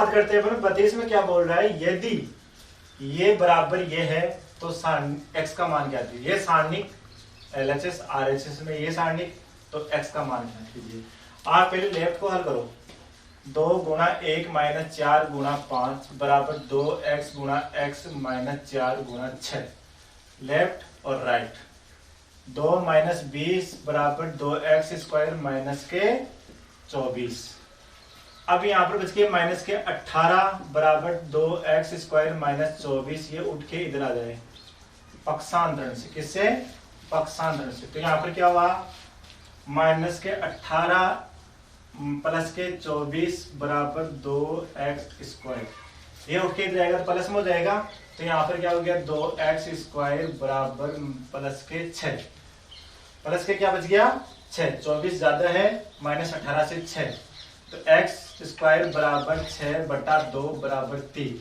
बात करते हैं अपन 32 में क्या बोल रहा है, यदि ये बराबर ये है तो x का मान क्या दीजिए, ये सारणिक LHS RHS में ये सारणिक, तो x का मान क्या कीजिए। आप पहले लेफ्ट को हल करो, 2 गुणा 1 माइनस 4 गुणा 5 बराबर 2x गुणा x माइनस 4 गुणा 6, लेफ्ट और राइट। 2 माइनस 20 बराबर 2x स्क्वायर माइनस के 24। अब यहाँ पर बच के माइनस के 18 बराबर 2x स्क्वायर माइनस 24, ये उठ के इधर आ जाए पक्षांतरण से। किससे? पक्षांतरण से। तो यहाँ पर क्या हुआ, माइनस के 18 प्लस के 24 बराबर 2x स्क्वायर, ये उठ के इधर आएगा तो प्लस में हो जाएगा। तो यहाँ पर क्या हो गया, 2x स्क्वायर बराबर प्लस के 6, प्लस के क्या बच गया 6, 24 ज्यादा है माइनस 18 से 6, तो x स्क्वायर बराबर 6/2 बराबर 3।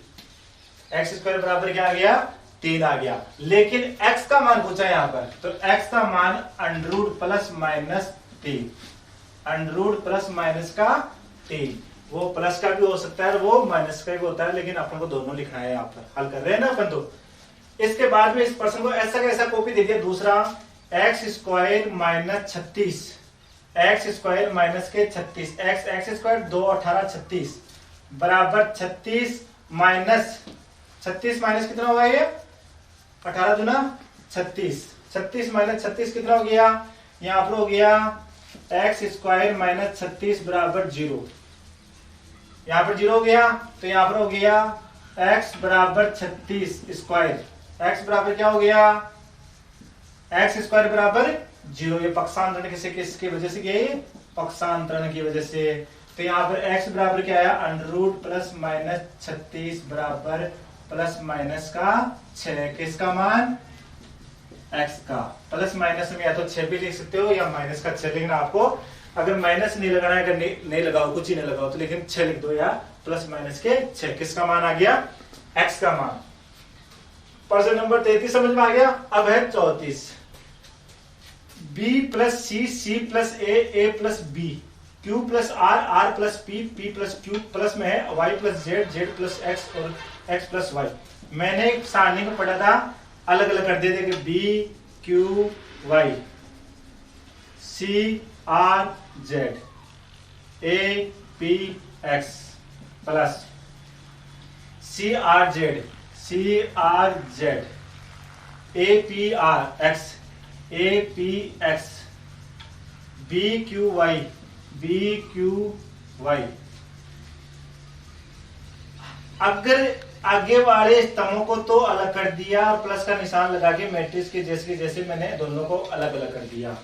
x स्क्वायर बराबर क्या आ गया, 3 आ गया। लेकिन x का मान पूछा यहाँ पर, तो x का मान under root plus minus 3, under root plus minus का 3, वो प्लस का भी हो सकता है वो माइनस का भी होता है, लेकिन अपन को दोनों लिखना है। यहाँ पर हल कर रहे हैं ना अपन। तो इसके बाद में इस प्रश्न को ऐसा कैसा कॉपी दे दिया, दूसरा x square minus 36, x square minus के 36, x स्क्वायर 2 18 36 बराबर 36 माइनस 36 माइनस कितना होगा ये 18 दुना 36, 36 माइनस 36 कितना हो गया, यहाँ पर हो गया x स्क्वायर माइनस 36 बराबर 0, यहाँ पर 0 हो गया। तो यहाँ पर हो गया x बराबर 36 स्क्वायर, x बराबर क्या हो गया, x स्क्वायर बराबर 0, ये पक्षांतरण किसकी वजह से किया, ये पक्षांतरण की वजह से। तो यहाँ पर x बराबर क्या आया, अंडररूट प्लस माइनस 36 बराबर प्लस माइनस का 6, किसका मान, x का। प्लस माइनस में या तो 6 भी लिख सकते हो या माइनस का 6, लेकिन आपको अगर माइनस नहीं लगाना है, अगर नहीं लगाओ, कुछ ही नहीं लगाओ, तो लेकिन 6 लिख दो, या प्लस माइनस के 6, किसका मान आ गया, x का मान। प्रश्न नंबर 33 समझ में आ गया। अब है 34, b plus C, C plus A plus B, q plus R, R plus P, P plus Q, plus में है y plus Z, Z plus X और x प्लस वाई। मैंने सारणी में पढ़ा था, अलग अलग कर दिए थे कि b q y, c r z, a p x plus c r z, c r z, a p r x, a p x, b q y, b q y। अगर आगे वाले स्तंभों को तो अलग कर दिया, प्लस का निशान लगा के मैट्रिक्स के जैसे मैंने दोनों को अलग अलग कर दिया।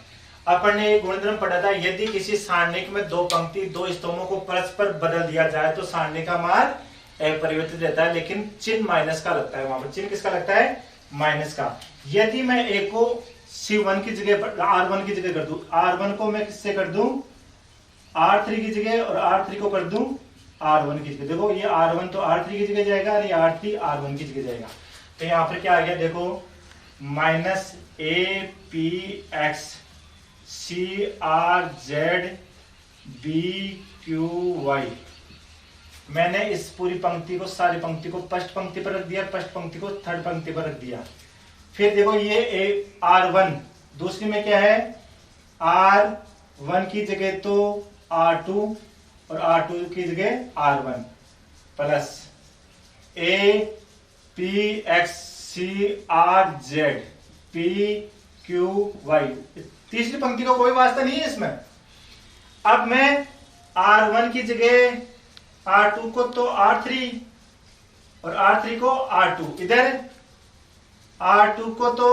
अपन ने एक गुणधर्म पढ़ा था, यदि किसी सारणिक में 2 पंक्ति 2 स्तंभों को परस्पर बदल दिया जाए तो सारणी का मान परिवर्तित रहता है, लेकिन चिन्ह माइनस का लगता है। वहां पर चिन्ह किसका लगता है, माइनस का। यदि मैं ए को C1 की जगह पर R1 की जगह कर दूं, R1 को मैं किससे कर दूं, R3 की जगह, और R3 को कर दूं R1 की जगह। देखो ये R1 तो R3 की जगह जाएगा और ये R3 R1 की जगह जाएगा। तो यहां पर क्या आ गया, देखो माइनस APX CRZ BQY। मैंने इस पूरी पंक्ति को, सारी पंक्ति को फर्स्ट पंक्ति पर रख दिया, फर्स्ट पंक्ति को थर्ड पंक्ति पर रख दिया। फिर देखो ये R1, दूसरी में क्या है, R1 की जगह तो R2 और R2 की जगह R1 plus APX CRZ PQY। तीसरी पंक्ति का कोई वास्ता नहीं है इसमें। अब मैं R1 की जगह R2 को तो R3 और R3 को R2, इधर R2 को तो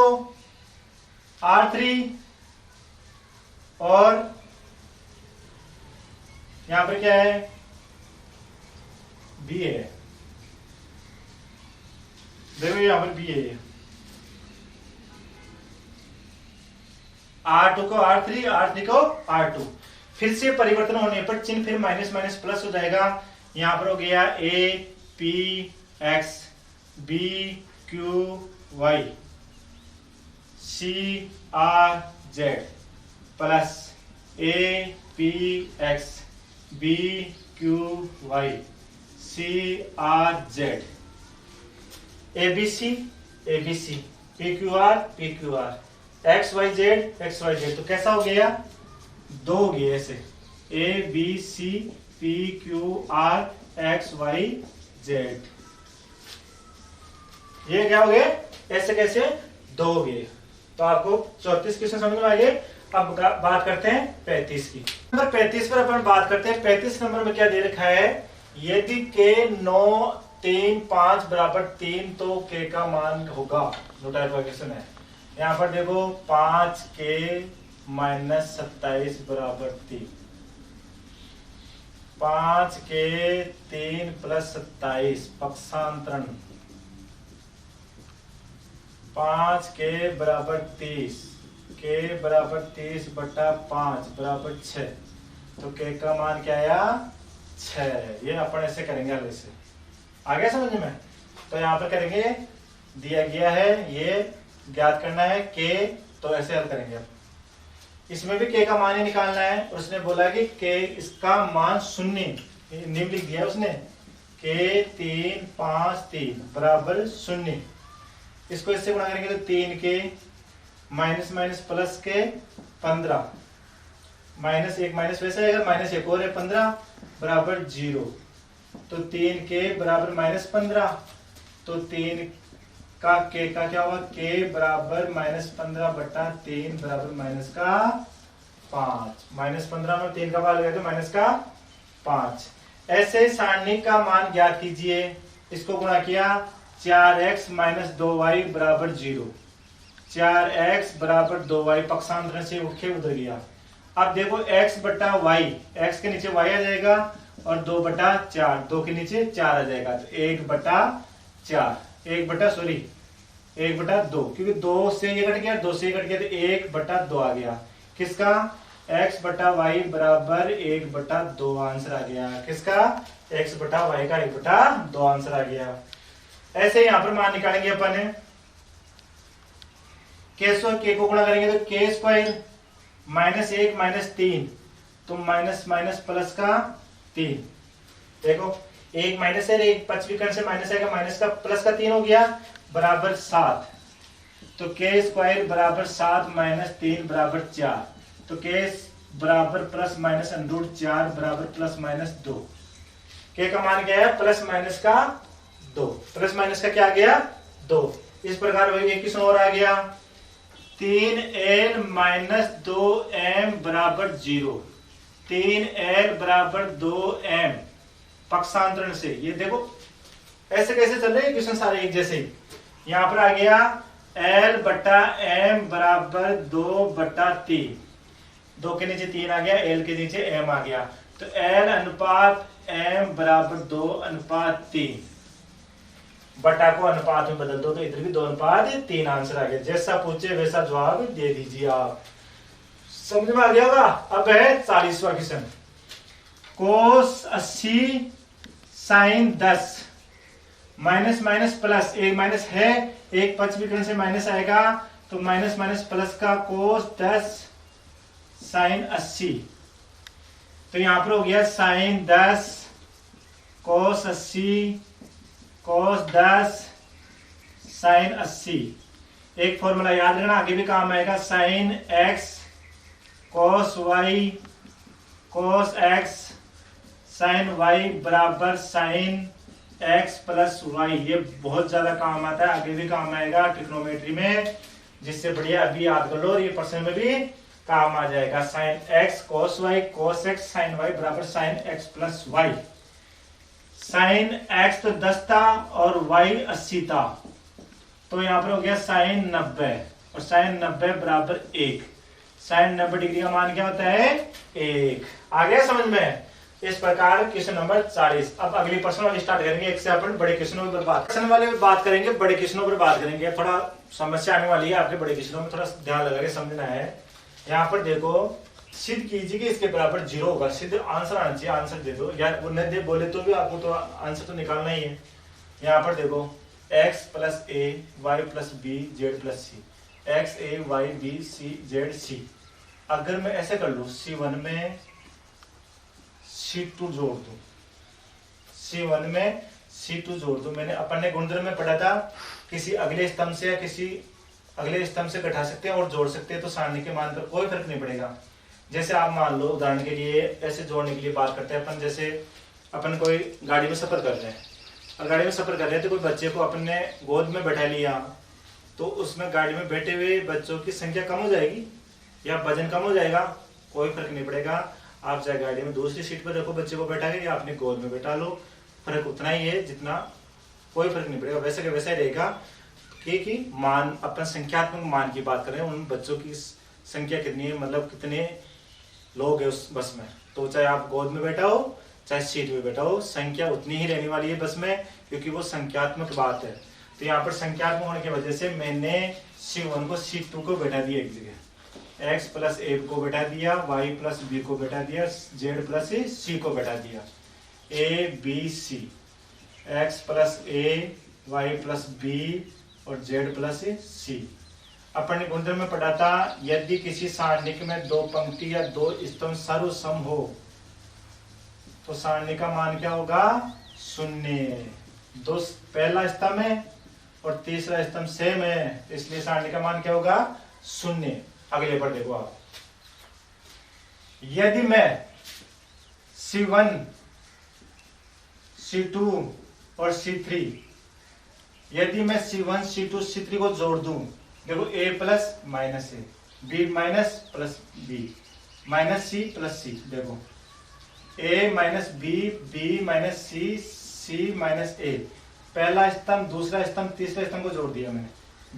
R3 और यहां पर क्या है, B है। देखो यहां पर B है, R2 को R3, R3 को R2। फिर से परिवर्तन होने पर चिन्ह फिर माइनस माइनस प्लस हो जाएगा। यहां पर हो गया APX BQY CRZ plus APX BQY CRZ, ABC, ABC, PQR, XYZ, तो कैसा हो गया? दो हो गए ऐसे, ABC, PQR, XYZ, ये क्या हो गए? ऐसे कैसे? दो हो गए। तो आपको 34 क्वेश्चन समझ में आ गए। अब बात करते हैं 35 की। नंबर 35 पर अपन बात करते हैं। 35 नंबर में क्या दे रखा है? यदि k 9, 3, 5 बराबर 3 तो k का मान होगा। दो टाइप का क्वेश्चन है। यहाँ पर देखो 5k माइनस 27 बराबर 3, 5k 3 प्लस 27 पक्षांतरण 5k बराबर 30, k बराबर 30 बटा 5 बराबर 6, तो k का मान क्या आया? 6। ये अपन ऐसे करेंगे अलग से। आ गया समझ में? तो यहाँ पर करेंगे, दिया गया है ये ज्ञात करना है k, तो ऐसे हल करेंगे। इसमें भी k का मान ही निकालना है। उसने बोला कि k इसका मान 0 निम्न लिख दिया उसने, k 3, 5, 3 बराबर 0। इसको इससे गुणा करेंगे तो 3k माइनस माइनस प्लस के 15, माइनस एक माइनस वैसे आएगा, माइनस एक और है 15 बराबर 0, तो 3k बराबर माइनस 15, तो 3 का k का क्या होगा? k बराबर माइनस 15 बटा 3 बराबर माइनस का 5, माइनस 15 में 3 का भाग गया तो माइनस का 5। ऐसे सारणी का मान ज्ञात कीजिए। इसको गुणा किया, 4x माइनस 2y बराबर 0, 4x बराबर 2y पक्षांतरण से उठ उधर गया। अब देखो x बटा y, x के नीचे y आ जाएगा और 2 बटा 4, 2 के नीचे 4 आ जाएगा, तो 1 बटा 4, 1 बटा 2, क्योंकि 2 से ये कट गया, 2 से ये कट गया, तो 1 बटा 2 आ गया। किसका? x बटा y बराबर 1 बटा 2 आंसर आ गया। किसका? x बटा y का 1 बटा 2 आंसर आ गया। ऐसे यहां पर मान निकालेंगे अपन, k को गुणा करेंगे तो k स्क्वायर माइनस 1 माइनस 3, तो माइनस माइनस प्लस का 3। देखो 1 माइनस है, 1 पचवीं कर्ण से माइनस आएगा, माइनस का प्लस का 3 हो गया बराबर 7, तो k स्क्वायर बराबर 7 माइनस 3 बराबर 4, तो k बराबर प्लस माइनस अंडरूट 4 बराबर प्लस माइनस 2। k का मान क्या है? प्लस माइनस का 2, प्लस माइनस का क्या आ गया? 2। इस प्रकार वही एक क्वेश्चन और आ गया, 3l माइनस 2m बराबर 0, 3l बराबर 2m पक्षांतरण से। ये देखो ऐसे कैसे चल रहे हैं क्वेश्चन सारे एक जैसे ही। यहां पर आ गया l बटा m बराबर 2 बटा 3, 2 के नीचे 3 आ गया, l के नीचे m आ गया, तो l अनुपात m बराबर 2 अनुपात 3, बटा को अनुपात में बदल दो तो इधर भी 2 अनुपात 3 आंसर आ गया। जैसा पूछे वैसा जवाब दे दीजिए आप। समझ में आ गया होगा। अब है 40वां क्वेश्चन, कोस 80 साइन 10 माइनस माइनस प्लस, एक माइनस है, एक पचवीं कर्ण से माइनस आएगा, तो माइनस माइनस प्लस का कोस 10 साइन 80, तो यहां पर हो गया साइन 10 कोस 80 कोस 10 साइन 80। एक फॉर्मूला याद रखना, आगे भी काम आएगा, sign x cos y cos x sine y बराबर साइन x प्लस y। ये बहुत ज्यादा काम आता है, आगे भी काम आएगा ट्रिग्नोमेट्री में, जिससे बढ़िया अभी याद कर लो और ये प्रश्न में भी काम आ जाएगा। Sine x cos y cos x sine y बराबर sine x plus y। Sine x तो 10 था और y 80 था, तो यहां पर हो गया साइन 90, और साइन 90 बराबर 1। साइन 90 डिग्री का मान क्या होता है? 1। आ गया समझ में? इस प्रकार क्वेश्चन नंबर 40। अब अगली प्रश्न वाली स्टार्ट करेंगे, एक से अपन बड़े क्वेश्चनों पर बात, क्वेश्चन वाले में बात करेंगे, बड़े क्वेश्चनों पर बात करेंगे। थोड़ा समस्या आने वाली है आपके बड़े क्वेश्चनों में, थोड़ा ध्यान लगा के समझना है। यहाँ पर देखो, सिद्ध कीजिए कि इसके बराबर 0 होगा, सिद्ध आंसर आना चाहिए, आंसर दे दो, या वो नहीं दे बोले तो भी आपको तो आंसर तो निकालना ही है। यहाँ पर देखो x plus a y plus b z plus c, x a y b c z c। अगर मैं ऐसे कर लू, c1 में c2 जोड़ दू, C1 में C2 जोड़ दूं। मैंने अपन ने गुणधर्म में पढ़ा था किसी अगले स्तंभ से या किसी अगले स्तंभ से घटा सकते हैं और जोड़ सकते हैं, तो सारणी के मान पर कोई फर्क नहीं पड़ेगा। जैसे आप मान लो उदाहरण के लिए ऐसे जोड़ने के लिए बात करते हैं अपन, जैसे अपन कोई गाड़ी में सफर कर रहे हैं और गाड़ी में सफर कर रहे हैं तो कोई बच्चे को अपन ने गोद में बैठा लिया, तो उसमें गाड़ी में बैठे हुए बच्चों की संख्या कम हो जाएगी या वजन कम हो जाएगा, कोई फर्क नहीं पड़ेगा। आप चाहे गाड़ी में दूसरी सीट पर रखो बच्चे को बैठा के या अपने गोद में बैठा लो, फर्क उतना ही है जितना, कोई फर्क नहीं पड़ेगा, वैसे का वैसा ही रहेगा। कि मान अपन संख्यात्मक मान की बात करें, उन बच्चों की संख्या कितनी है, मतलब कितने लोग है उस बस में, तो चाहे आप गोद में बैठा हो चाहे सीट में बैठा हो, संख्या उतनी ही रहने वाली है बस में, क्योंकि वो संख्यात्मक बात है। तो यहाँ पर संख्यात्मक होने की वजह से मैंने C1 को C2 को बैठा दिया एक जगह, x प्लस ए को बैठा दिया, y प्लस बी को बैठा दिया, z प्लस सी को बैठा दिया, a b c, x plus A, y plus B और z प्लस सी। अपन ने गुणधर्म में पढ़ा था यदि किसी सारणिक में दो पंक्ति या दो स्तंभ सर्वसम हो तो सारणी का मान क्या होगा, शून्य। दो पहला स्तंभ है और तीसरा स्तंभ सेम है, इसलिए सारणी का मान क्या होगा, शून्य। अगले पर देखो आप, यदि मैं C1, C2 और C3, यदि मैं C1, C2, C3 को जोड़ दूं, देखो a plus minus A, b minus plus B, minus C plus C, देखो a minus B, B minus C, C minus A, पहला स्तंभ दूसरा स्तंभ तीसरा स्तंभ को जोड़ दिया मैंने,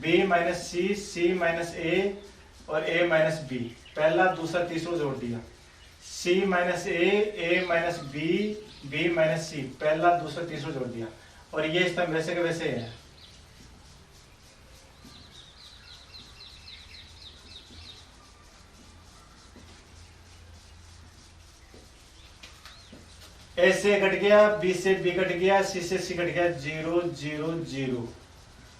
b minus C, C minus ए और a माइनस बी, पहला दूसरा तीसरा जोड़ दिया, c माइनस ए माइनस बी, बी माइनस सी, पहला दूसरा तीसरा जोड़ दिया, और ये स्तंभ वैसे के वैसे है। ए से कट गया, बी से बी कट गया, सी से सी कट गया, 0 0 0,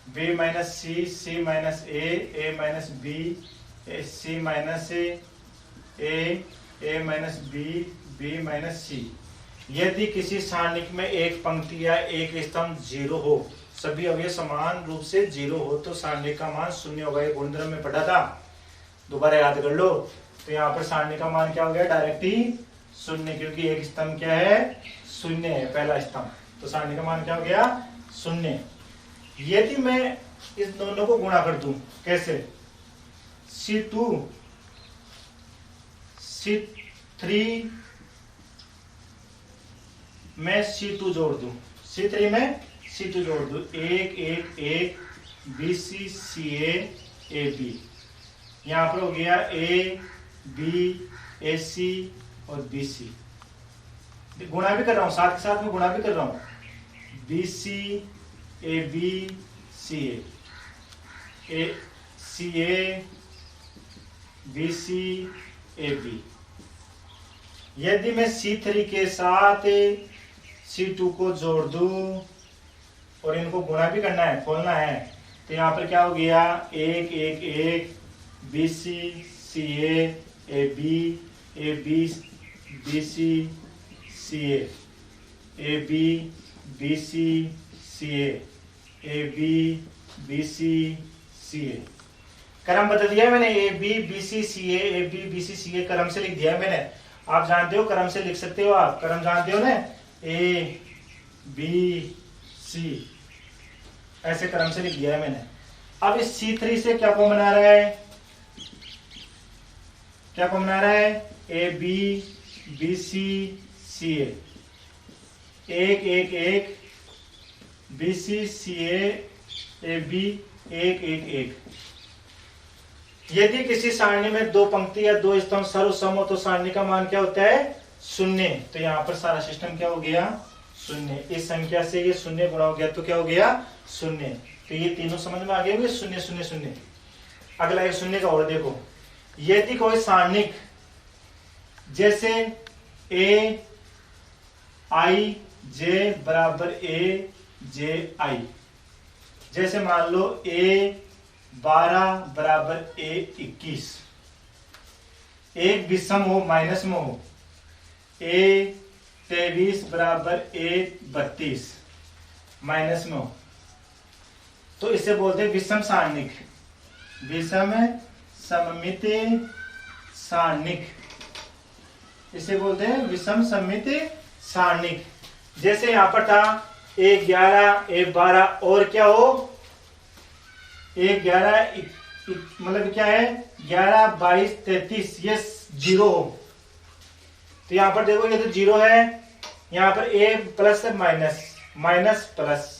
B minus C, C minus ए माइनस बी, सी माइनस ए माइनस बी, बी माइनस सी। यदि किसी सारणिक में एक पंक्ति या एक स्तंभ 0 हो, सभी अवयव समान रूप से 0 हो, तो सारणी का मान शून्य होगा। ये गुणधर्म में पढ़ा था, दोबारा याद कर लो। तो यहाँ पर सारणी का मान क्या हो गया, डायरेक्ट ही शून्य, क्योंकि एक स्तंभ क्या है, शून्य है, पहला स्तंभ, तो सारणी का मान क्या हो गया, शून्य। यदि मैं इस दोनों को गुणा कर दूं, कैसे, C2 C3 में C2 जोड़ दूं, C3 में C2 जोड़ दूं, 1 1 1 BC CA AB, यहां पर हो गया A B AC और BC, गुणा भी कर रहा हूं, साथ के साथ में गुणा भी कर रहा हूं, BC AB CA, CA BC AB। यदि मैं C3 के साथ C2 को जोड़ दूं और इनको गुणा भी करना है, खोलना है, तो यहाँ पर क्या हो गया, 1 1 1 BC CA AB AB BC CA AB BC CA AB BC CA। क्रम बदल दिया मैंने, AB BC CA AB BC CA क्रम से लिख दिया मैंने। आप जानते हो क्रम से लिख सकते हो, आप क्रम जानते हो ना, A B C, ऐसे क्रम से लिख दिया है मैंने। अब इस C3 से क्या कॉमन आ रहा है, क्या कॉमन आ रहा है, AB BC CA, 1 1 1 BC CA AB 1 1 1। यदि किसी सारणी में दो पंक्ति या दो स्तंभ सर्वसम हो तो सारणी का मान क्या होता है, शून्य। तो यहाँ पर सारा सिस्टम क्या हो गया, शून्य। इस संख्या से ये शून्य गुणा हो गया तो क्या हो गया, शून्य। तो ये तीनों समझ में आ गए होंगे, शून्य शून्य शून्य। अगला एक शून्य का और देखो, यदि कोई सारणिक जैसे A I J बराबर A J I, जैसे मान लो A 12 बराबर A 21, एक विषम हो, माइनस में हो, A 23 बराबर 1/32 माइनस में हो, तो इसे बोलते हैं विषम सारणिक, विषम सममिति सारणिक, इसे बोलते हैं विषम सममिति सारणिक। जैसे यहां पर था 1 11 1 12 और क्या हो 1 11 मतलब क्या है 11 22 33 ये 0 हो, तो यहां पर देखो ये तो 0 है, यहां पर a plus minus minus plus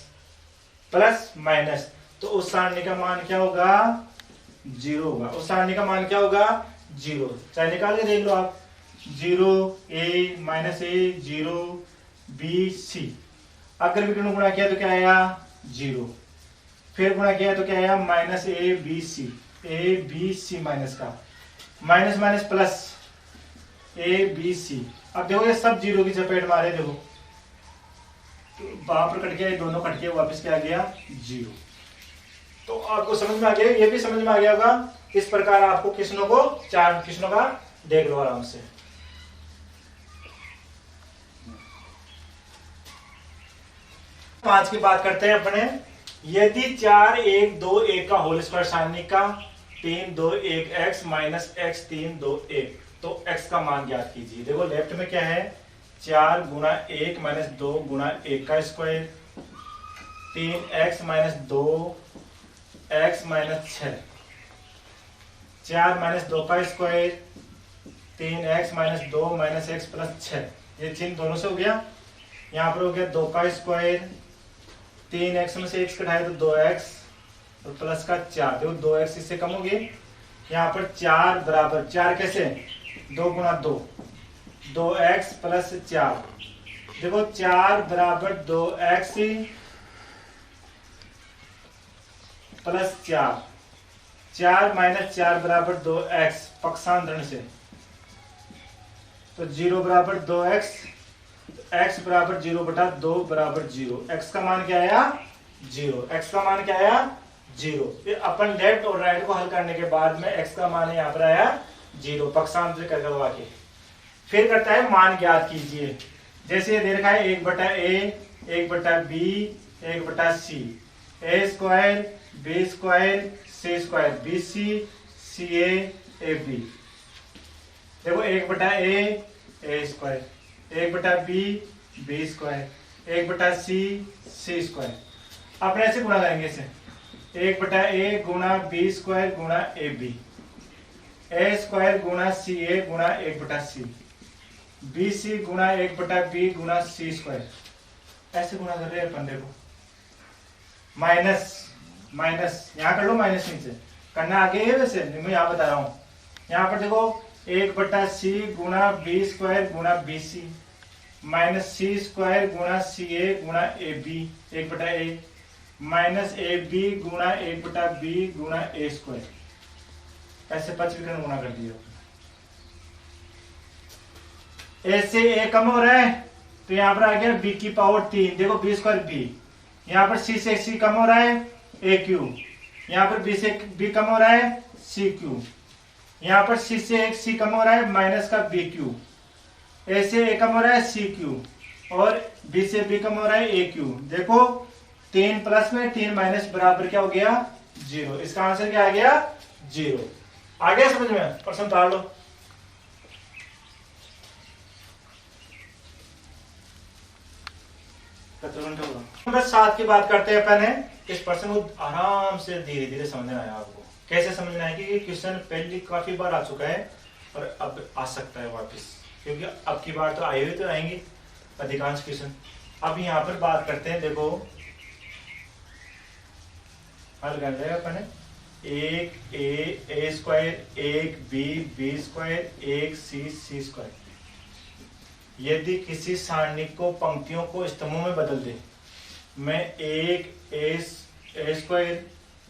plus minus, तो उस सारणी का मान क्या होगा 0 होगा, उस सारणी का मान क्या होगा 0। चाहे निकाल के देख लो आप, 0 a minus a 0 b c, अगर विकर्ण गुणा किया तो क्या आया 0, फिर गुणा किया तो क्या आया minus a b c minus का minus minus plus a b c। अब देखो ये सब 0 की चपेट मारे, देखो वहां पर कट गया, दोनों कट गए, वापस क्या आ गया 0। तो आपको समझ में आ गया, ये भी समझ में आ गया होगा। इस प्रकार आपको किस्मों को 4 किस्मों का देख लो आराम से। पांच की बात करते हैं अपने। यदि 4 1 2 1 का होल स्क्वायर सारणिक का 3 2 1 x माइनस x 3 2 1, तो x का मान ज्ञात कीजिए। देखो लेफ्ट में क्या है 4 गुणा 1 माइनस 2 गुणा 1 का square, 3x minus 2 x minus 6, 4 minus 2 का square, 3x minus 2 minus x plus 6, ये चिन्ह दोनों से हो गया। यहाँ पर हो गया 2 का स्क्वायर, 3x में से x घटाए तो 2x और प्लस का 4, देखो 2x इससे कम हो गए। यहाँ पर 4 बराबर 4 कैसे 2 गुणा 2 2x प्लस 4, देखो 4 बराबर 2x प्लस 4, 4 माइनस 4 बराबर 2x पक्षांतरण से, तो 0 बराबर 2x, x बराबर 0 बटा 2 बराबर 0, x का मान क्या आया 0, x का मान क्या आया 0। फिर अपन लेफ्ट और राइट को हल करने के बाद में x का मान यहाँ पर आया 0 पक्षांतर करवा के। फिर करता है मान ज्ञात कीजिए। जैसे ये दे रखा है 1 बटा a 1 बटा b 1 बटा c, a square b square c square B C C A B. देखो 1 बटा a स्क्वायर, 1 बटा बी स्क्वायर, 1 बटा सी स्क्वायर। अपने ऐसे गुणा करेंगे इसे 1 बटा ए गुणा बी स्क्वायर गुणा ए बी, ए स्क्वायर गुणा सी ए गुणा 1 बटा सी, बी सी गुणा 1 बटा बी गुणा सी स्क्वायर। ऐसे गुणा कर रहे हैं अपन। देखो माइनस माइनस यहाँ कर लो, माइनस नीचे करना आगे है, वैसे मैं यहाँ बता रहा हूँ। यहाँ पर देखो 1 बटा सी गुणा बी स्क्वायर गुणा B C minus C square गुणा सी ए गुणा ए बी 1 बटा ए माइनस ए बी गुणा 1 बटा बी गुणा ए स्क्वायर। ऐसे 5 विकर्ण गुणा कर दिया। ए से ए कम हो रहा है तो यहाँ पर आ गया बी की पावर 3, देखो बी स्क्वायर बी। यहाँ पर सी से सी कम हो रहा है ए क्यू, यहाँ पर बी से बी कम हो रहा है सी क्यू, यहाँ पर सी से एक सी कम हो रहा है माइनस का बी क्यू, ए से ए कम हो रहा है सी क्यू और बी से बी कम हो रहा है ए क्यू। देखो 3 प्लस में 3 माइनस बराबर क्या हो गया 0। इसका आंसर क्या आ गया 0। आ गया समझ में? प्रश्न उतार लो। नंबर 7 की बात करते हैं अपन। इस प्रश्न को आराम से धीरे धीरे समझना है आपको। कैसे समझना है कि क्वेश्चन पहले काफी बार आ चुका है और अब आ सकता है वापस, क्योंकि अब की बार तो आई हुई तो आएंगी अधिकांश क्वेश्चन। अब यहाँ पर बात करते हैं, देखो हल कर रहे हैं अपन। 1 ए स्क्वायर, 1 बी स्क्वायर, 1 सी स्क्वायर। यदि किसी सारणी को पंक्तियों को स्तंभों में बदल दे, मैं 1 ए स्क्वायर,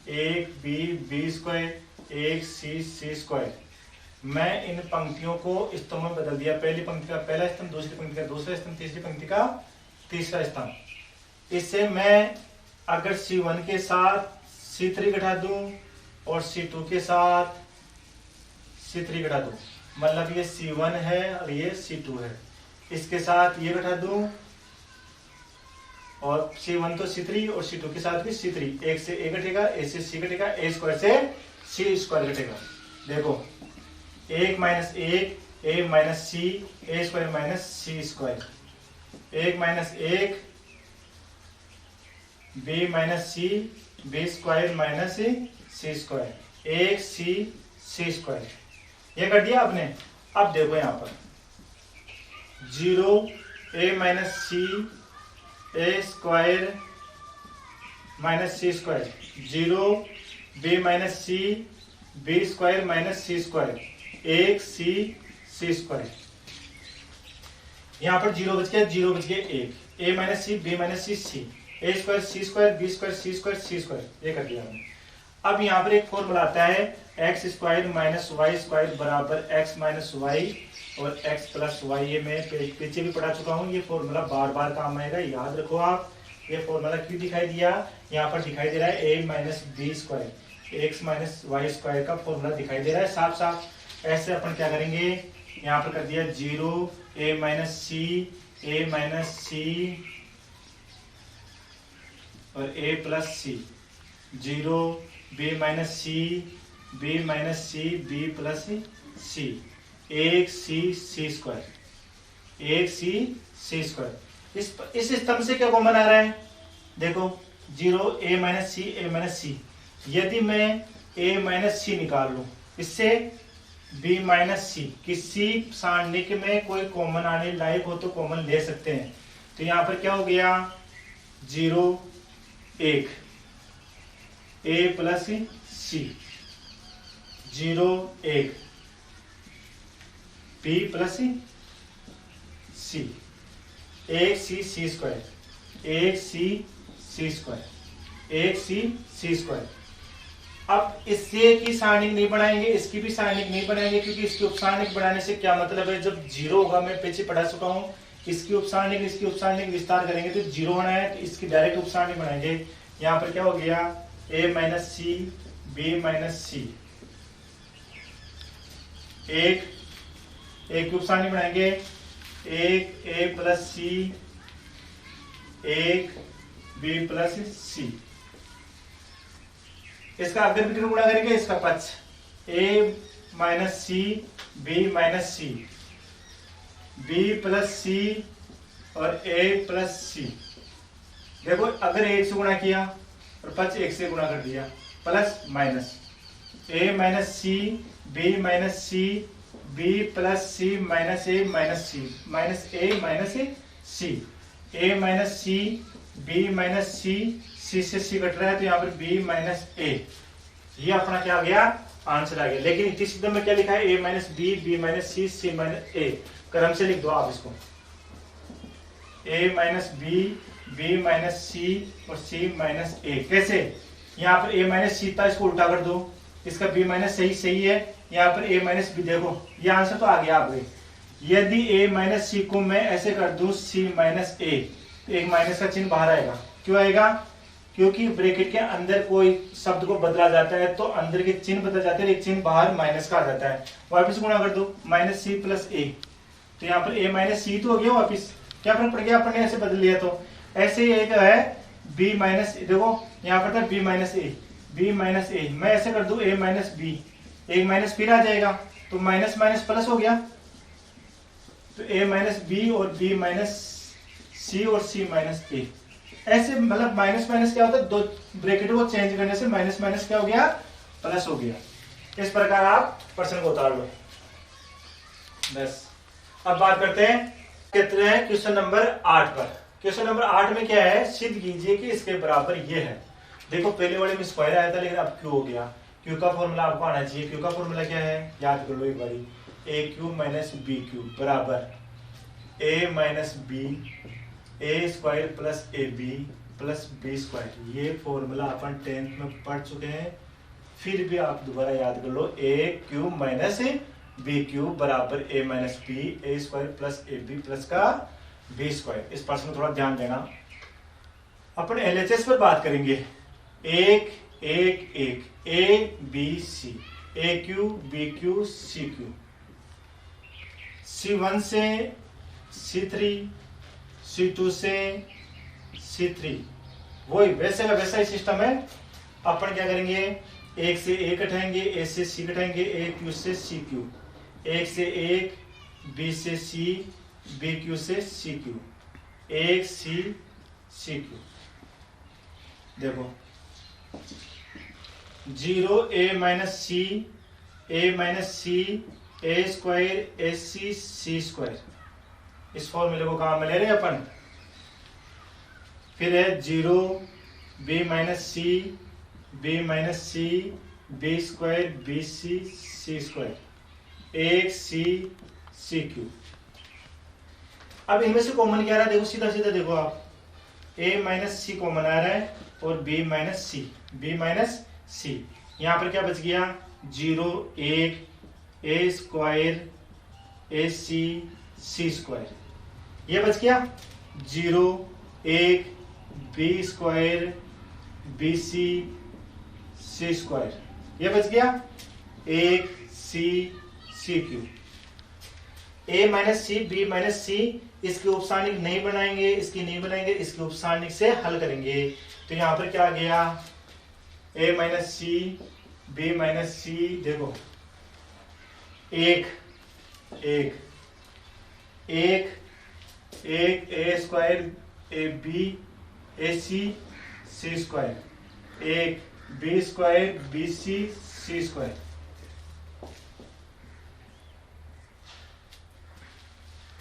1 बी स्क्वायर, 1 सी स्क्वायर, मैं इन पंक्तियों को स्तंभ में बदल दिया। पहली पंक्ति का पहला स्तंभ, दूसरी पंक्ति का दूसरा स्तंभ, तीसरी पंक्ति का तीसरा स्तंभ। इससे मैं अगर C1 के साथ C3 घटा दूं और C2 के साथ C3 घटा दूं, मतलब ये C1 है और ये C2 है, इसके साथ ये घटा दूं, और C1 तो C3 और C2 के साथ भी C3, एक से A घटेगा, A से C घटेगा, A स्क्वायर से C स्क्वायर घटेगा। देखो 1 minus 1 A minus C, A square minus C square, 1 minus 1 B minus C, B square minus C square, 1 C square, ये कर दिया आपने। अब देखो यहां पर 0 A minus C A square minus C square, 0 B minus C B square minus C square, 1 C square. यहां पर 0 बच गया, 0 बच गया 1, A minus C B minus C A square C square B square C square C square, ये कर दिया हमने। अब यहाँ पर एक फॉर्मूला आता है X square minus Y square बराबर एक्स माइनस वाई और x प्लस वाई, ये मैं पीछे भी पढ़ा चुका हूँ। ये फॉर्मूला बार बार काम आएगा, याद रखो आप। ये फॉर्मूला क्यों दिखाई दिया, यहाँ पर दिखाई दे रहा है a minus B square X minus Y square का फॉर्मूला दिखाई दे रहा है साफ साफ। ऐसे अपन क्या करेंगे, यहाँ पर कर दिया 0 a माइनस सी और a plus C, 0 b minus C b plus C, 1 C square, 1 C square. इस स्तंभ से क्या कॉमन आ रहा है, देखो 0 A माइनस सी, यदि मैं A माइनस सी निकाल लूं, इससे B माइनस सी, किसी सारणिक में कोई कॉमन आने लायक हो तो कॉमन ले सकते हैं। तो यहां पर क्या हो गया, 0 1 A plus C, 0 1 B plus C, 1 C square, 1 C square, 1 C square. अब इससे की सारणिक नहीं बनाएंगे, इसकी भी सारणिक नहीं बनाएंगे, क्योंकि इसकी उपसारणिक बनाने से क्या मतलब है, जब 0 होगा, मैं पीछे पढ़ा चुका हूँ, इसकी उपसारणिक विस्तार करेंगे तो 0 होना है, तो इसकी डायरेक्ट उपसारणिक बनाएंगे। यहाँ पर क्या हो गया, A minus C B minus C, एक की उपसारणिक बनाएंगे, 1 A plus C, 1 B plus C. इसका अगर विकर्ण गुणा करेंगे, इसका पक्ष A minus C B minus C, B plus C और A प्लस सी। देखो अगर 1 से गुणा किया और पक्ष 1 से गुणा कर दिया, plus minus A minus C B minus C B plus C minus A minus C, minus A minus C, A minus C B minus C, C से C कट रहा है तो यहाँ पर B माइनस A, ये अपना क्या आ गया, आंसर आ गया। लेकिन इस सिद्ध में क्या लिखा है, A minus B B minus C C minus A, क्रम से लिख दो आप इसको, A minus B B minus C और C माइनस A। कैसे, यहाँ पर A माइनस C था, इसको उल्टा कर दो, इसका B माइनस सही है, यहाँ पर A माइनस बी, देखो ये आंसर तो आ गया आपके। यदि A माइनस सी को मैं ऐसे कर दूं C माइनस A, तो एक माइनस का चिन्ह बाहर आएगा। क्यों आएगा, क्योंकि ब्रैकेट के अंदर कोई शब्द को बदला जाता है तो अंदर के चिन्ह बदल जाते हैं, एक चिन्ह बाहर माइनस का आ जाता है। वापिस गुणा कर दो, माइनस सी प्लस A, तो यहाँ पर A माइनस सी तो हो गया, वापिस क्या फर्क पड़ गया, अपन ने ऐसे बदल लिया। तो ऐसे ही एक है B माइनस, देखो यहाँ पर था B माइनस A, मैं ऐसे कर दूं A माइनस B, एक माइनस फिर आ जाएगा, तो माइनस माइनस प्लस हो गया, तो A माइनस B और B माइनस C और C माइनस A। ऐसे मतलब माइनस माइनस क्या होता है, दो ब्रैकेट को चेंज करने से माइनस माइनस क्या हो गया, प्लस हो गया। इस प्रकार आप प्रश्न को उतार लो। बस अब बात करते हैं, कहते हैं क्वेश्चन नंबर 8 पर। क्वेश्चन नंबर 8 में क्या है, सिद्ध कीजिए कि इसके बराबर ये है। देखो पहले वाले में स्क्वायर आया था, लेकिन अब क्यू हो गया। क्यू का फॉर्मूला आपको आना चाहिए। क्यू का फॉर्मूला क्या है, याद कर लो एक बारी, A cube minus B cube बराबर A minus B A square plus A B plus B square. ये फॉर्मूला अपन 10th में पढ़ चुके हैं, फिर भी आप दोबारा याद कर लो। A cube minus B cube बराबर A minus B A square plus A B plus का बी स्क्वायर। इस प्रश्न में थोड़ा ध्यान देना। अपन एलएचएस पर बात करेंगे। एक एक एक A B C, A cube B cube C cube, C1 से C3, C2 से C3, वही वैसे का वैसा ही सिस्टम है। अपन क्या करेंगे, एक से ए कटाएंगे, ए से सी कटाएंगे, ए क्यू से सी क्यू, एक से एक, बी से सी, बी क्यू से सी क्यू, एक सी सी क्यू। देखो 0 A minus C, A minus C, A square A C C square, इस फॉर्मूले को काम में ले रहे हैं अपन। फिर है 0 B minus C, B minus C, B square B C C square, एक सी सी क्यू। अब इनमें से कॉमन क्या आ रहा है, देखो सीधा सीधा देखो आप, a माइनस सी कॉमन आ रहा है और b minus C, b minus C. यहां पर क्या बच गया, 0 1 a square A C C square, ये बच गया 0 1 b square B C C square, ये बच गया 1 C C cube. A minus C, B minus C, इसके उपसारणिक नहीं बनाएंगे, इसकी नहीं बनाएंगे, इसके उपसारणिक से हल करेंगे। तो यहां पर क्या आ गया, A minus C, B minus C, देखो एक एक एक एक A square A B A C C square, एक B square B C C square.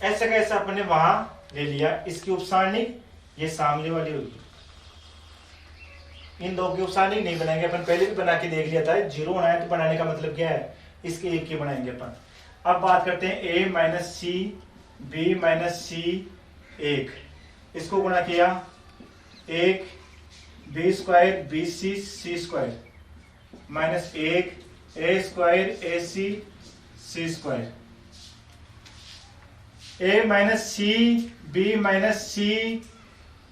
ऐसा का ऐसा अपने वहां ले लिया, इसकी उपसारणिक ये सामने वाली होगी, इन दो की उपसारणिक नहीं बनाएंगे अपन, पहले भी बना के देख लिया था। 0 होना है तो बनाने का मतलब क्या है, इसके एक की बनाएंगे अपन। अब बात करते हैं a minus C, B minus C, एक, इसको गुणा किया, एक B square B C C square minus एक A square A C C square, A minus C, B minus C,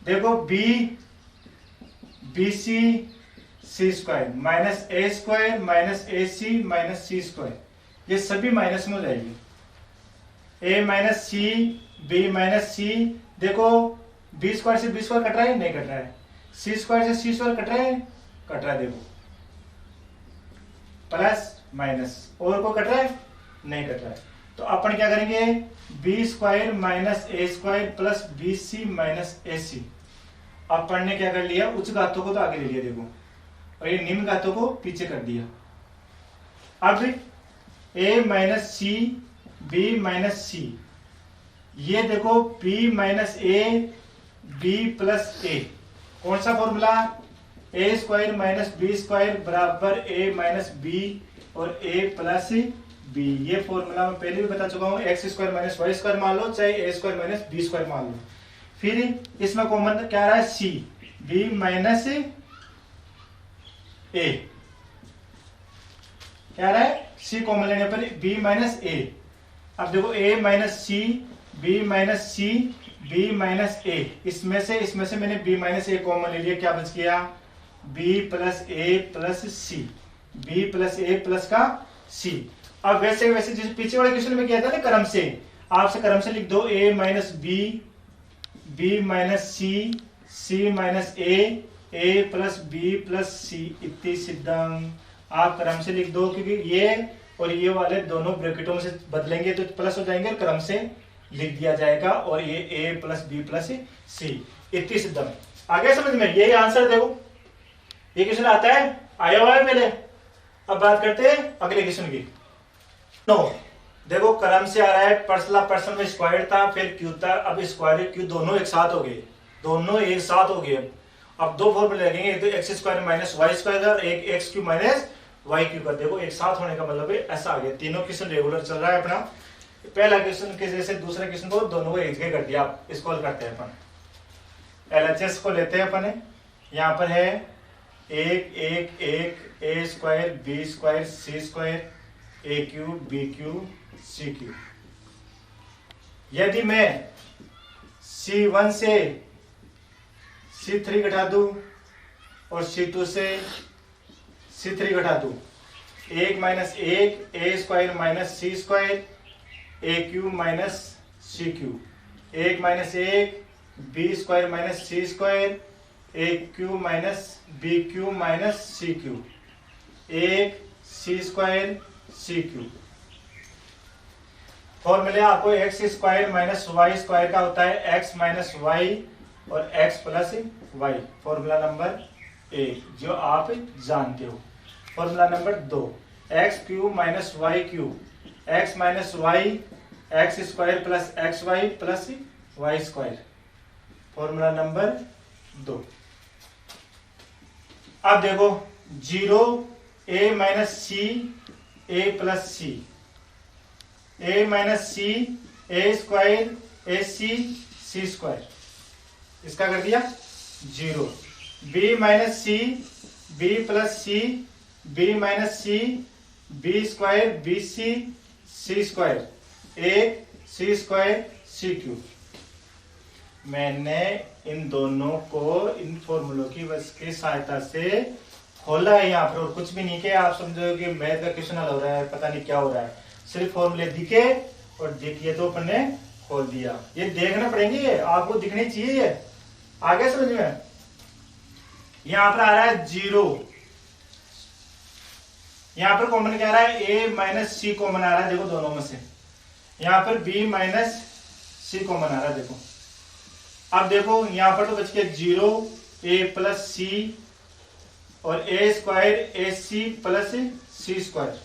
देखो B B C C square minus A square minus A C minus C square, ये सभी minus में हो जाएगी। A minus C, B minus C, देखो B square से B square cut रहा है, नहीं कट रहा है, सी स्क्वायर से सी स्क्वायर कट रहा है, कट रहा है, देखो प्लस माइनस, और को कट रहा है, नहीं कट रहा है। तो अपन क्या करेंगे, B square minus A square plus B C minus A C. अपन ने क्या कर लिया, उच्च घातों को तो आगे ले लिया देखो, और ये निम्न घातों को पीछे कर दिया। अब A minus C, B minus C, ये देखो B minus A, B plus A, कौन सा formula, A square minus B square बराबर ए माइनस बी और ए प्लस बी। ये फॉर्मूला मैं पहले भी बता चुका हूं, X square minus Y square मान लो, चाहे A square minus B square मान लो। फिर इसमें कॉमन क्या आ रहा है, सी, बी माइनस ए, क्या आ रहा है, सी कॉमन लेने पर बी माइनस ए। अब देखो ए minus C, B minus C, B minus ए, इसमें से मैंने बी माइनस ए कॉमन ले लिया, क्या बच गया, B plus A plus C, B plus A plus का सी। अब वैसे वैसे जिस पीछे वाले क्वेश्चन में किया था ना क्रम से, आपसे क्रम से लिख दो, ए minus B, B minus C, C minus A plus B plus सी इति सिद्धम। आप क्रम से लिख दो, क्योंकि ये और ये वाले दोनों ब्रैकेटों में से बदलेंगे तो प्लस हो जाएंगे, और क्रम से लिख दिया जाएगा, और ये ए प्लस बी प्लस सी इति सिद्धम। आगे समझ में, यही आंसर देखो, ये क्वेश्चन आता है, आया हुआ है पहले। अब बात करते हैं अगले क्वेश्चन की। नो देखो क्रम से आ रहा है, पर्सन में स्क्वायर था, फिर क्यू था, अब स्क्वायर क्यू दोनों एक साथ हो गए, दोनों एक साथ हो गए। अब दो फॉर्मूले लगेंगे, एक तो X square minus Y square और एक X cube minus Y cube का। देखो एक साथ होने का मतलब है ऐसा आ गया, तीनों क्वेश्चन रेगुलर चल रहा है अपना। पहला क्वेश्चन के जैसे दूसरे क्वेश्चन को दोनों को एक जगह कर दिया। आप इसको हल करते हैं अपन, एलएचएस को लेते हैं अपन, यहाँ पर है एक एक एक A square B square C square A cube B cube C cube. यदि मैं C1 से C3 घटा दूं और C2 से C3 घटा दूं, एक माइनस एक A square minus C square A cube minus C cube, 1 minus 1 B square minus C square, एक cube minus B cube minus C cube, एक सी स्क्वायर सी क्यू। फॉर्मूले आपको X square minus Y square का होता है X minus Y और X plus Y, formula number 1 जो आप जानते हो। Formula number 2 X cube minus Y cube, X minus Y x square plus X Y plus Y square, formula number 2। अब देखो 0 A minus C A plus C, A minus C A square A C C square, इसका कर दिया 0। B minus C B plus C B minus C B square B C C square, एक C square सी cube. मैंने इन दोनों को इन फॉर्मूलों की की सहायता से खोला है यहाँ पर, और कुछ भी नहीं किया। आप समझो कि मैथ का क्वेश्चन हल हो रहा है, पता नहीं क्या हो रहा है, सिर्फ फॉर्मूले दिखे और देखिए तो अपन ने खोल दिया। ये देखना पड़ेंगे, ये आपको दिखनी चाहिए। ये आगे समझ में, यहां पर आ रहा है 0, यहां पर कॉमन क्या आ रहा है, a माइनस सी कॉमन आ रहा है, देखो दोनों में से। यहां पर b माइनस सी कॉमन आ रहा है, देखो। अब देखो यहां पर तो बच गया 0 a प्लस सी और a square A C plus C square,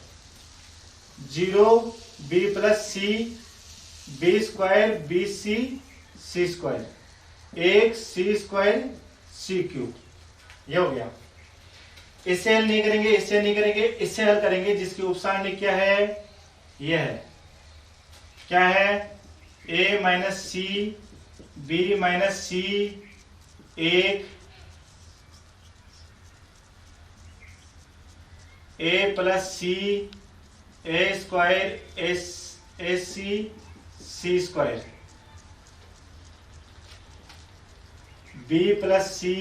0 b plus C B square B C C square, एक सी स्क्वायर सी क्यूब। ये हो गया। इससे हल नहीं करेंगे, इससे नहीं करेंगे, इससे हल करेंगे, जिसकी उपसारणी क्या है, यह है, क्या है, a minus C B minus C एक a plus C A square A C C square, b plus C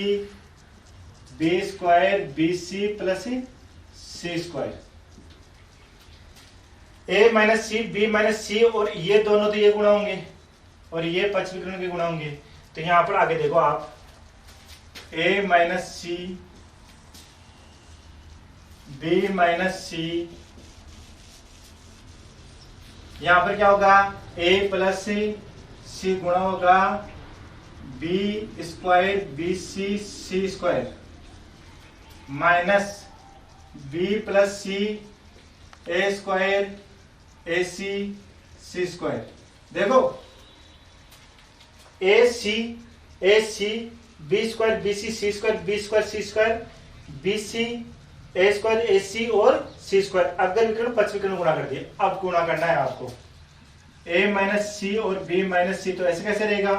B square B C plus C square, A minus C B minus C, और ये दोनों तो ये गुणा होंगे और ये पक्ष विकर्ण के गुणा होंगे। तो यहां पर आगे देखो आप, A minus C B minus C, यहां पर क्या होगा, ए प्लस सी गुणा होगा B square B C C square minus B plus C A square A C C square. देखो A C B square B C C square B square C square B C A square A C और C square, अगर विकर्ण पक्ष विकर्ण गुणा कर दिए। अब गुणा करना है आपको, ए माइनस सी और बी माइनस सी, तो ऐसे कैसे रहेगा,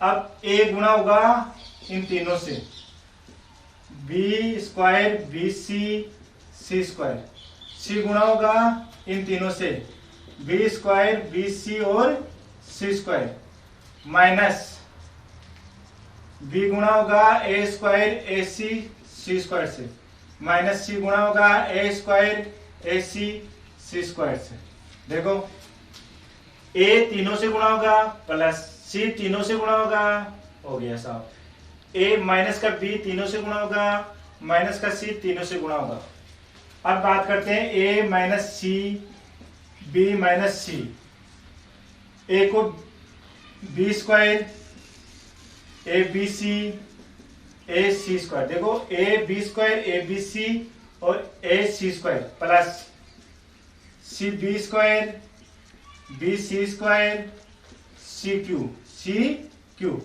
अब ए गुणा होगा इन तीनों से, B square B C C square, सी गुणा होगा इन तीनों से, बी स्क्वायर बी सी और सी स्क्वायर, माइनस बी गुणा होगा ए square A C C square से, माइनस सी गुणा होगा ए square A C C square से। देखो ए तीनों से गुणा होगा प्लस सी तीनों से गुणा होगा, हो गया साहब। ए माइनस का बी तीनों से गुणा होगा, माइनस का सी तीनों से गुणा होगा। अब बात करते हैं A minus C B minus C, A को B square A B C A C square, देखो A B square A B C और A C square plus C B square B C square C cube,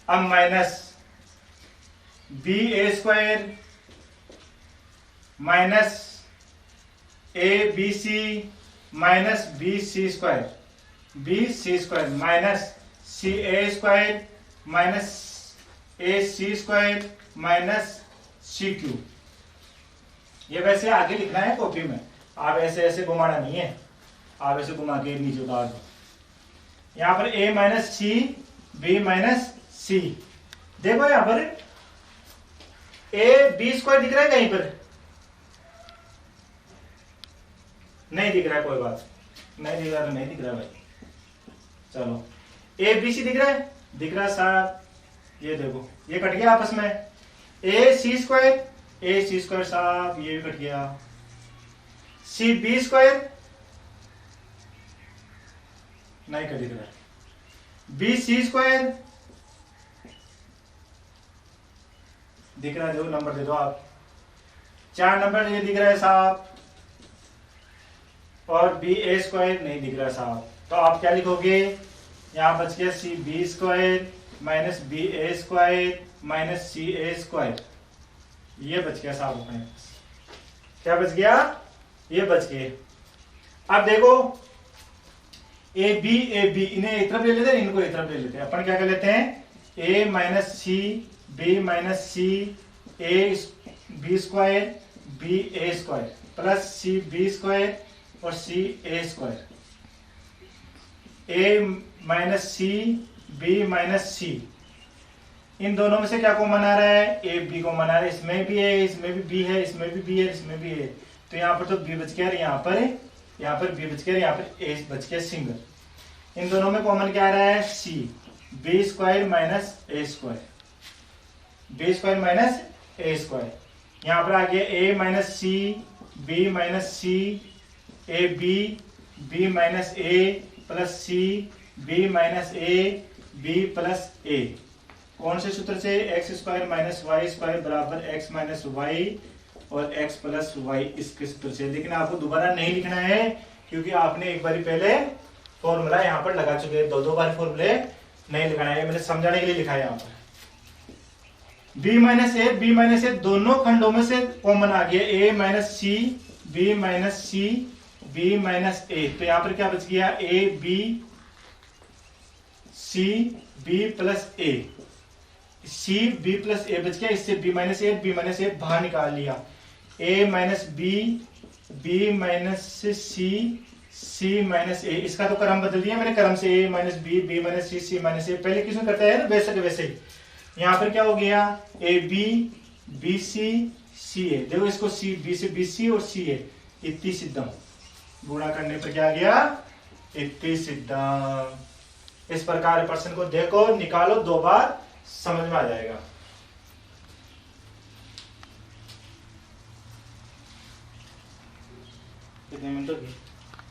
अब minus B A square minus A B C minus B C square minus C A square minus A C square minus C cube. ये वैसे आगे लिखना है copy में, आप ऐसे ऐसे घुमाना नहीं है, आप ऐसे घुमा के नीचे उतार दो। यहां पर a minus C B minus C, देखो यहां पर a बी स्क्वायर दिख रहा है कहीं पर, नहीं दिख रहा है, कोई बात नहीं दिख रहा तो नहीं दिख रहा भाई, चलो ए बी सी दिख रहा है, दिख रहा है साहब। ये देखो ये कट गया आपस में, ए सी स्क्वायर साहब ये भी कट गया, सी बी स्क्वायर नहीं कट दिख रहा है, बी सी स्क्वायर दिख रहा है, देखो नंबर दे दो आप, 4 नंबर ये दिख रहा है साहब, और बी ए स्क्वायर नहीं दिख रहा साहब। तो आप क्या लिखोगे, यहां बच गया C B square minus B A square minus C A square, ये बच गया साहब अपने पास। क्या बच गया, ये बच गए। अब देखो ए बी इन्हें एक तरफ ले लेते हैं, इनको एक तरफ ले लेते हैं। अपन क्या कर लेते हैं, A minus C B minus C A B square B A square plus C B square और C A square, A minus C B minus C, इन दोनों में से क्या कॉमन आ रहा है, ए बी कॉमन आ रहा है, इसमें भी है, इसमें भी बी है, इसमें भी बी है, इसमें भी है। तो यहाँ पर तो बी बच गया, यहाँ पर बी बच गया, यहाँ पर ए बच गया सिंगल। इन दोनों में कॉमन क्या आ रहा है, C B square minus A square, B square minus A square. यहाँ पर आ गया A minus C B minus C A B minus A plus C B minus A B plus A. कौन से सूत्र से, X square minus Y square बराबर X minus Y और एक्स प्लस वाई, इसके सूत्र से। लेकिन आपको दोबारा नहीं लिखना है, क्योंकि आपने एक बार पहले फॉर्मूला यहाँ पर लगा चुके हैं, दो बार फॉर्मूले नहीं लिखाना है, मैंने समझाने के लिए लिखा है। यहाँ पर बी माइनस ए दोनों खंडों में से कॉमन आ गया, A minus C B minus C B minus A. तो यहां पर क्या बच गया, A B C B plus A, C B plus A बच गया, इससे बी माइनस ए बाहर निकाल लिया, A minus B minus C C minus A. इसका तो क्रम बदल दिया मैंने, क्रम से A minus B minus C minus A, पहले किसमें करता है वैसे के वैसे ही। यहां पर क्या हो गया, ए बी सी ए, देखो इसको सी बी से बी सी और सी ए, इतनी सिद्धम गुणा करने पर क्या आ गया, इतनी सिद्धम। इस प्रकार प्रश्न को देखो, निकालो, 2 बार समझ में आ जाएगा। कितने मिनट होगी?